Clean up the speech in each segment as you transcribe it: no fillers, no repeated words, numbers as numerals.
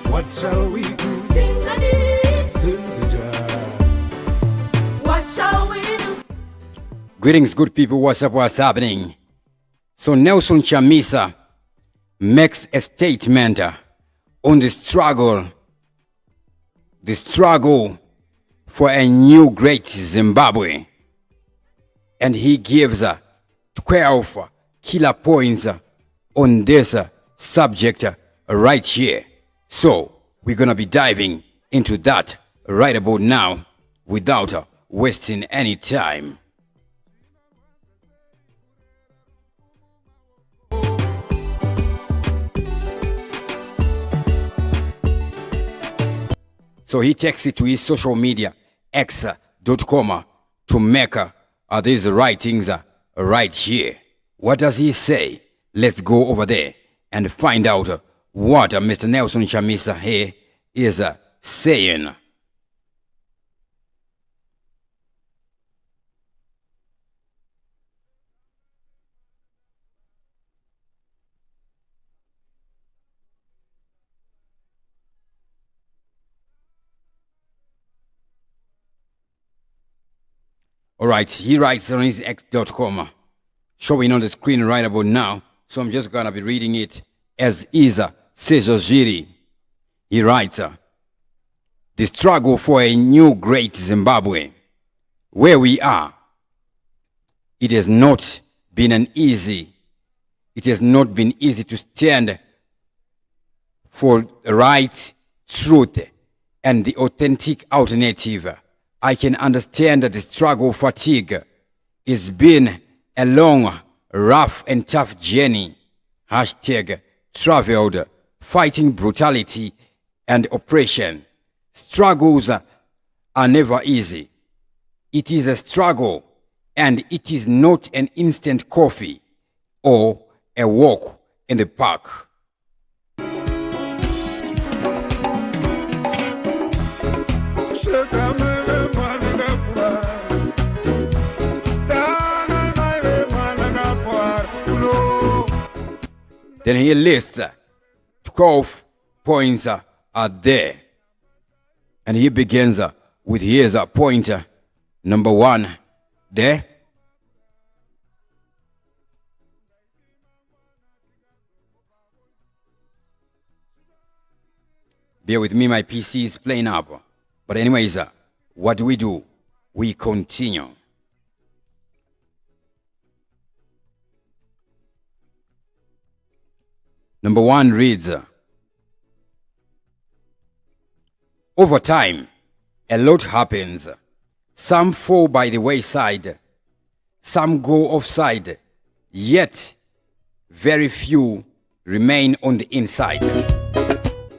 What shall we do? What shall we do? Greetings, good people. What's up? What's happening? So Nelson Chamisa makes a statement on the struggle for a new great Zimbabwe. And he gives 12 killer points on this subject right here. So we're going to be diving into that right about now without wasting any time. So he takes it to his social media, x.com, to make these writings right here. What does he say? Let's go over there and find out what Mr. Nelson Chamisa here is saying. All right, he writes on his x.com, showing on the screen right about now. So I'm just going to be reading it as is. Sejojiri. He writes, the struggle for a new great Zimbabwe, where we are, it has not been easy to stand for right, truth, and the authentic alternative. I can understand that the struggle fatigue. It's been a long, rough, and tough journey. #traveled, fighting brutality and oppression. Struggles are never easy. It is a struggle, and it is not an instant coffee or a walk in the park. Then he lists 12 points are there. And he begins with his point number 1 there. Bear with me, my PC is playing up. But anyways, what do? We continue. Number 1 reads, over time, a lot happens. Some fall by the wayside. Some go offside. Yet, very few remain on the inside.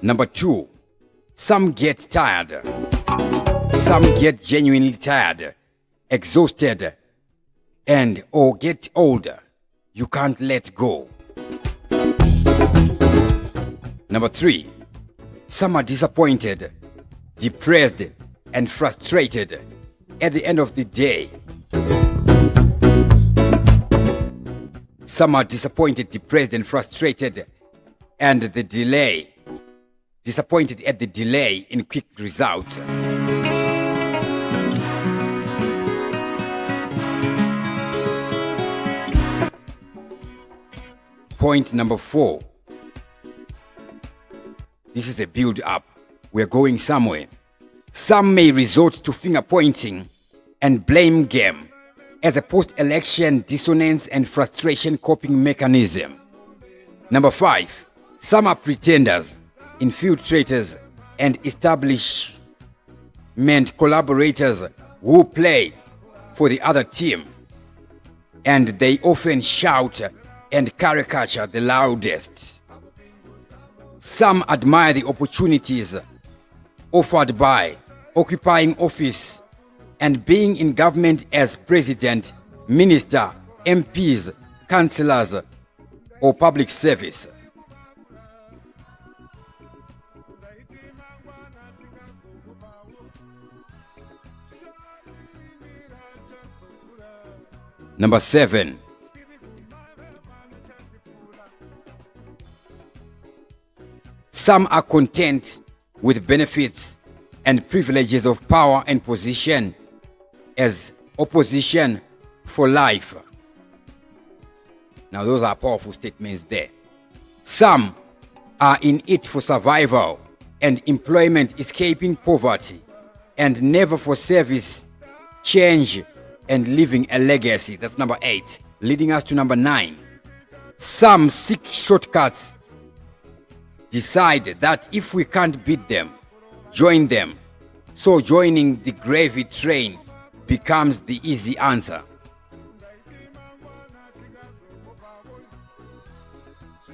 Number 2, some get tired. Some get genuinely tired, exhausted, and or get older. You can't let go. Number 3, some are disappointed, depressed, and frustrated at the end of the day. Some are disappointed, depressed, and frustrated, and disappointed at the delay in quick results. Point number 4. This is a build-up. We're going somewhere. Some may resort to finger-pointing and blame game as a post-election dissonance and frustration coping mechanism. Number 5. Some are pretenders, infiltrators, and establishment collaborators who play for the other team, and they often shout and caricature the loudest. Some admire the opportunities offered by occupying office and being in government as president, minister, MPs, councillors, or public service. Number 7. Some are content with benefits and privileges of power and position as opposition for life. Now those are powerful statements there. Some are in it for survival and employment, escaping poverty, and never for service, change, and leaving a legacy. That's number 8. Leading us to number 9. Some seek shortcuts, decide that if we can't beat them, join them. So joining the gravy train becomes the easy answer.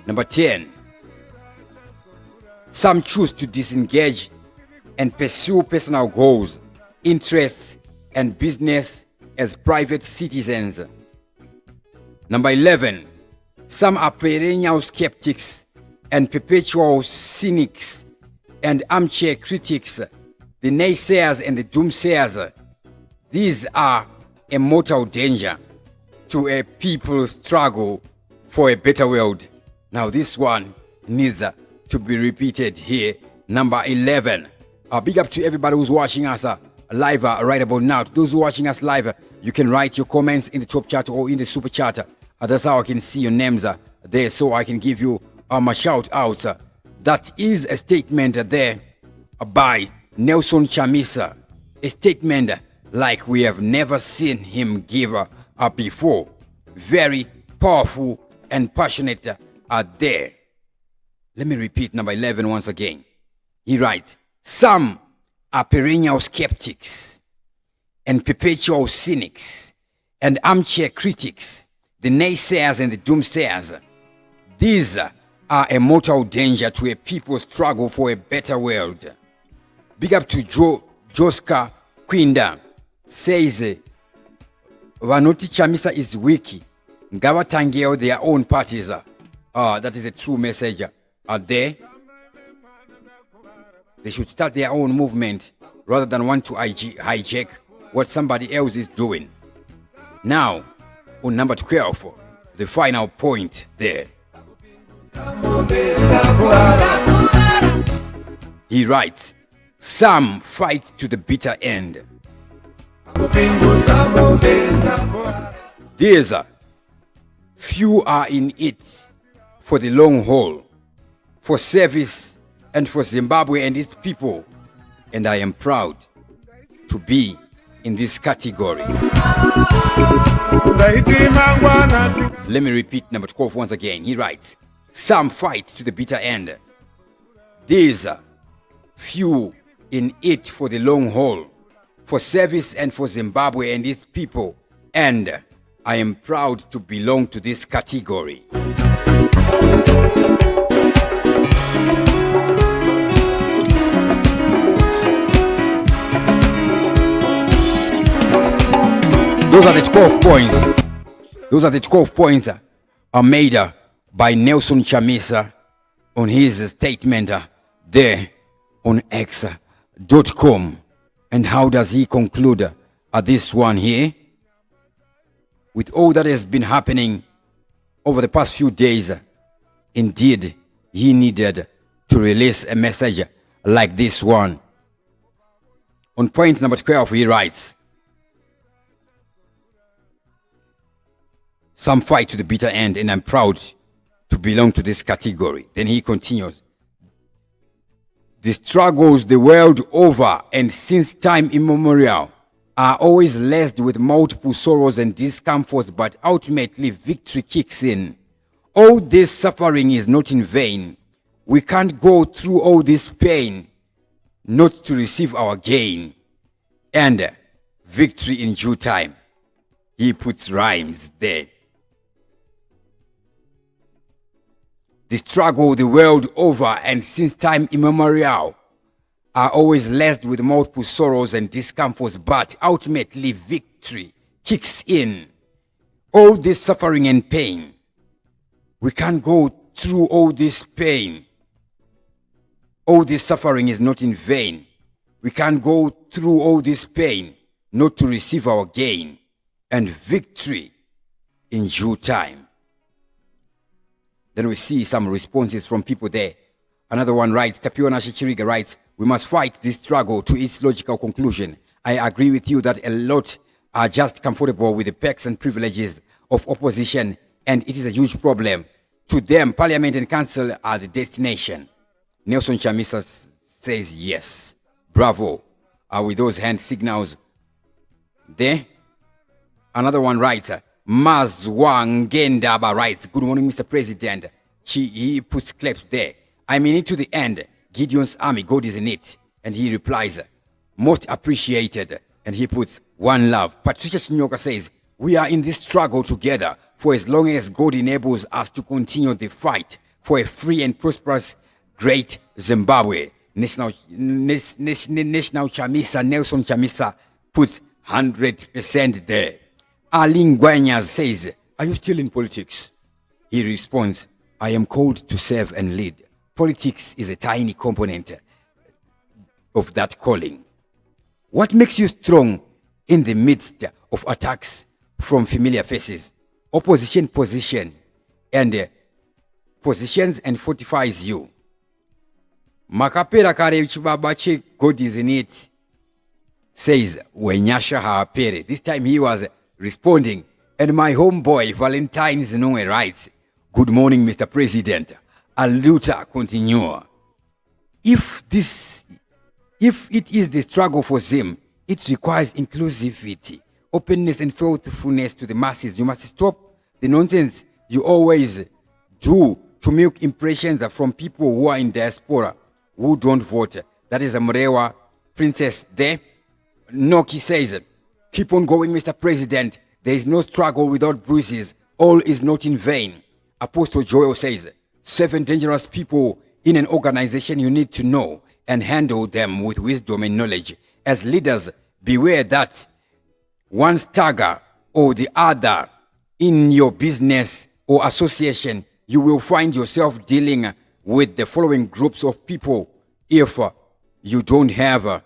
Number 10. Some choose to disengage and pursue personal goals, interests, and business as private citizens. Number 11. Some are perennial skeptics and perpetual cynics and armchair critics, the naysayers and the doomsayers. These are a mortal danger to a people's struggle for a better world. Now this one needs to be repeated here. Number 11. Big up to everybody who's watching us live right about now. To those who are watching us live, you can write your comments in the top chat or in the super chat. That's how I can see your names there, so I can give you my shout outs. That is a statement there by Nelson Chamisa. A statement like we have never seen him give before. Very powerful and passionate there. Let me repeat number 11 once again. He writes, some are perennial skeptics and perpetual cynics and armchair critics, the naysayers and the doomsayers. These are a mortal danger to a people's struggle for a better world. Big up to Joska Quinda. Says, Vanoti Chamisa is weak. Ngava Tangeo their own parties. That is a true message. There. They should start their own movement rather than want to hijack what somebody else is doing. Now, on number 12, the final point there. He writes, some fight to the bitter end. These few are in it for the long haul, for service and for Zimbabwe and its people, and I am proud to be in this category. Let me repeat number 12 once again. He writes, some fight to the bitter end. These few in it for the long haul, for service and for Zimbabwe and its people, and I am proud to belong to this category. Those are the 12 points. Those are the 12 points are made by Nelson Chamisa on his statement there on X.com. And how does he conclude this one here? With all that has been happening over the past few days, indeed, he needed to release a message like this one. On point number 12, he writes, some fight to the bitter end, and I'm proud to belong to this category. Then he continues, the struggles the world over and since time immemorial are always laced with multiple sorrows and discomforts, but ultimately victory kicks in. All this suffering is not in vain. We can't go through all this pain not to receive our gain. And victory in due time. He puts rhymes there. The struggle the world over and since time immemorial are always laced with multiple sorrows and discomforts, but ultimately victory kicks in. All this suffering and pain, we can't go through all this pain All this suffering is not in vain. We can't go through all this pain not to receive our gain and victory in due time. Then we see some responses from people there. Another one writes, Tapiona Shichiriga writes, we must fight this struggle to its logical conclusion. I agree with you that a lot are just comfortable with the perks and privileges of opposition, and it is a huge problem. To them, parliament and council are the destination. Nelson Chamisa says yes. Bravo. With those hand signals there. Another one writes, Mazwangendaba writes, good morning, Mr. President. He puts claps there. I mean it to the end. Gideon's army, God is in it. And he replies, most appreciated. And he puts one love. Patricia Chinyoka says, we are in this struggle together for as long as God enables us to continue the fight for a free and prosperous great Zimbabwe. National Chamisa, Nelson Chamisa puts 100% there. Arlene Guanyas says, are you still in politics? He responds, I am called to serve and lead. Politics is a tiny component of that calling. What makes you strong in the midst of attacks from familiar faces? Opposition positions and fortifies you. Makapera kare chibabache, God is in it, says Wenyasha Haapere. This time he was responding, and my homeboy Valentine's Noe writes, good morning, Mr. President. Aluta continua. If it is the struggle for Zim, it requires inclusivity, openness and faithfulness to the masses. You must stop the nonsense you always do to milk impressions from people who are in diaspora, who don't vote. That is a Mrewa princess there. Noki says, keep on going, Mr. President. There is no struggle without bruises. All is not in vain. Apostle Joel says, 7 dangerous people in an organization you need to know and handle them with wisdom and knowledge. As leaders, beware that one stagger or the other in your business or association, you will find yourself dealing with the following groups of people if you don't have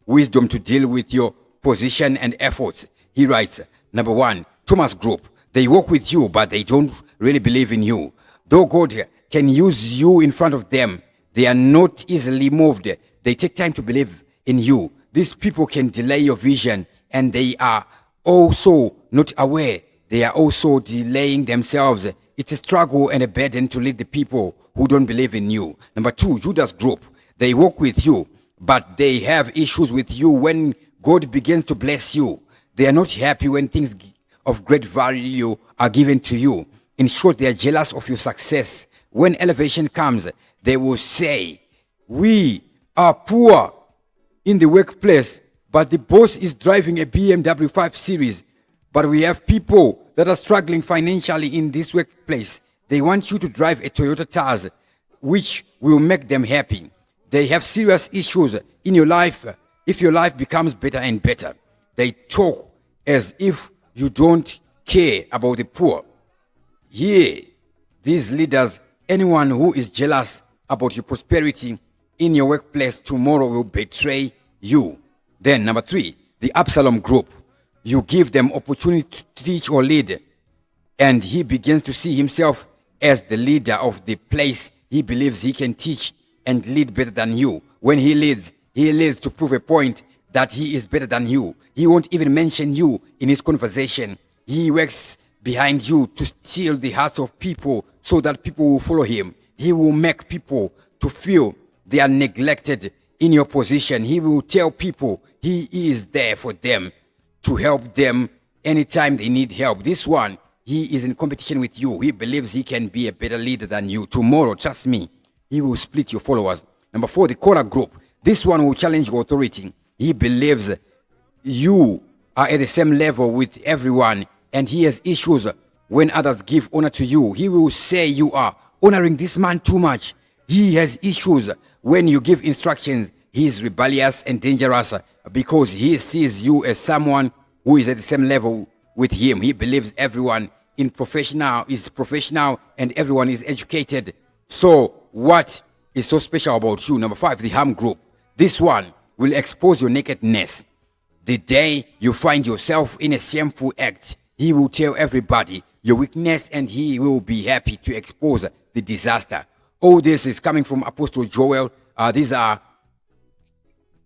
wisdom to deal with your position and efforts. He writes, number 1, Thomas Group. They work with you, but they don't really believe in you. Though God can use you in front of them, they are not easily moved. They take time to believe in you. These people can delay your vision, and they are also not aware. They are also delaying themselves. It's a struggle and a burden to lead the people who don't believe in you. Number 2, Judas Group. They work with you, but they have issues with you when God begins to bless you. They are not happy when things of great value are given to you. In short, they are jealous of your success. When elevation comes, they will say, we are poor in the workplace, but the boss is driving a BMW 5 Series. But we have people that are struggling financially in this workplace. They want you to drive a Toyota Taz, which will make them happy. They have serious issues in your life. If your life becomes better and better, they talk as if you don't care about the poor. Here, these leaders, anyone who is jealous about your prosperity in your workplace tomorrow will betray you. Then number 3, the Absalom Group. You give them opportunity to teach or lead, and he begins to see himself as the leader of the place. He believes he can teach and lead better than you. When he leads to prove a point that he is better than you. He won't even mention you in his conversation. He works behind you to steal the hearts of people so that people will follow him. He will make people to feel they are neglected in your position. He will tell people he is there for them to help them anytime they need help. This one, he is in competition with you. He believes he can be a better leader than you. Tomorrow, trust me, he will split your followers. Number 4, the Caller Group. This one will challenge your authority. He believes you are at the same level with everyone, and he has issues when others give honor to you. He will say you are honoring this man too much. He has issues when you give instructions. He is rebellious and dangerous because he sees you as someone who is at the same level with him. He believes everyone is professional and everyone is educated So what is so special about you? Number 5, the harm group. This one will expose your nakedness. The day you find yourself in a shameful act, he will tell everybody your weakness and he will be happy to expose the disaster. All this is coming from Apostle Joel. These are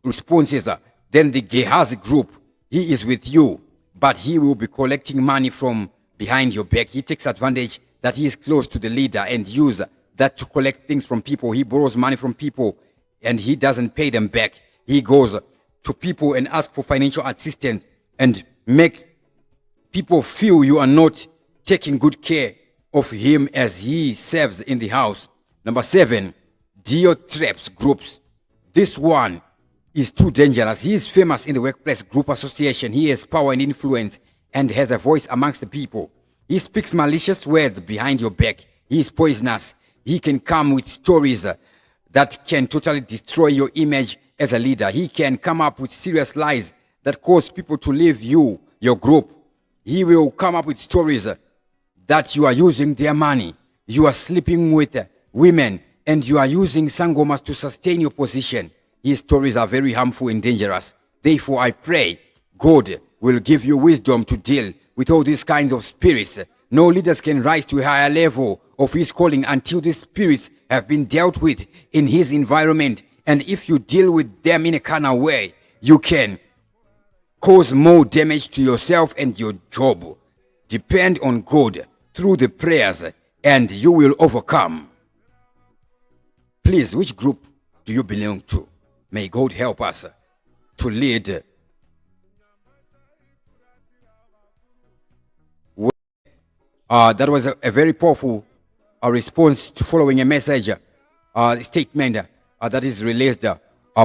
responses. Then the Gehazi group, he is with you, but he will be collecting money from behind your back. He takes advantage that he is close to the leader and use that to collect things from people. He borrows money from people and he doesn't pay them back. He goes to people and asks for financial assistance and make people feel you are not taking good care of him as he serves in the house. Number 7, Diotrephes groups. This one is too dangerous. He is famous in the workplace group association. He has power and influence and has a voice amongst the people. He speaks malicious words behind your back. He is poisonous. He can come with stories that can totally destroy your image as a leader. He can come up with serious lies that cause people to leave you, your group. He will come up with stories that you are using their money. You are sleeping with women and you are using sangomas to sustain your position. His stories are very harmful and dangerous. Therefore, I pray God will give you wisdom to deal with all these kinds of spirits. No leaders can rise to a higher level of his calling until these spirits have been dealt with in his environment. And if you deal with them in a carnal way, you can cause more damage to yourself and your job. Depend on God through the prayers and you will overcome. Please, which group do you belong to? May God help us to lead. That was a very powerful response to following a message, statement that is released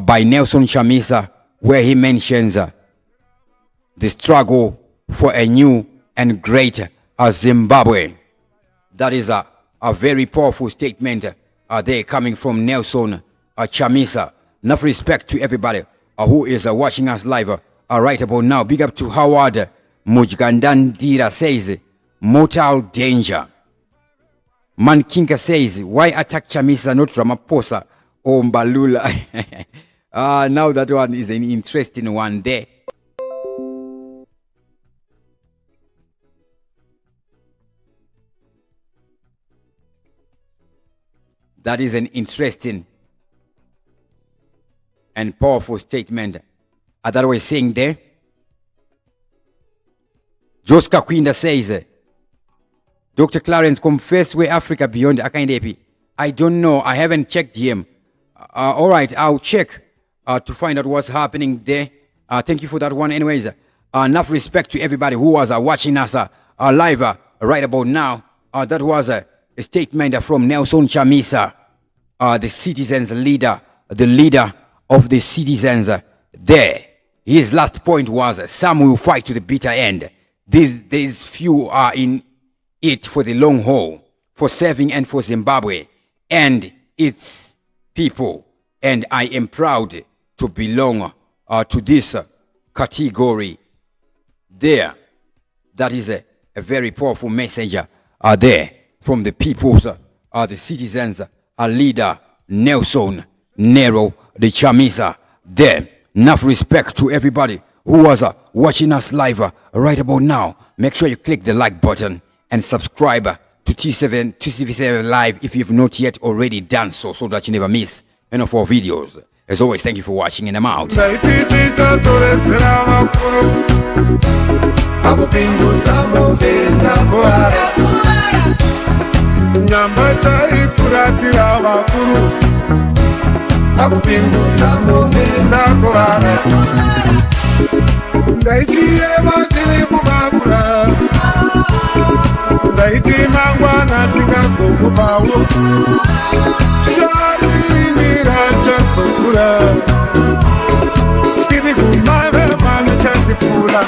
by Nelson Chamisa, where he mentions the struggle for a new and great Zimbabwe. That is a very powerful statement there coming from Nelson Chamisa. Enough respect to everybody who is watching us live right about now. Big up to Howard Mujgandandira says, mortal danger. Mankinka says, why attack Chamisa, not Ramaphosa or Mbalula? Now that one is an interesting one there. That is an interesting and powerful statement that was saying there. Joska Quinda says, Dr. Clarence, confess where Africa beyond Akandepi. I don't know. I haven't checked him. All right, I'll check to find out what's happening there. Thank you for that one. Anyways, enough respect to everybody who was watching us live right about now. That was a statement from Nelson Chamisa, the citizens' leader, the leader of the citizens there. His last point was, some will fight to the bitter end. These few are in it for the long haul, for serving and for Zimbabwe and its people. And I am proud to belong to this category there. That is a very powerful message there from the peoples, the citizens, leader Nelson Nero the Chamisa there. Enough respect to everybody who was watching us live right about now. Make sure you click the like button and subscribe to TCV7 Live if you've not yet already done so that you never miss any of our videos. As always, thank you for watching and I'm out. Ndaiti mangwana tingazokupawo chikarimira chasokura tiri kumave mano chandipfuura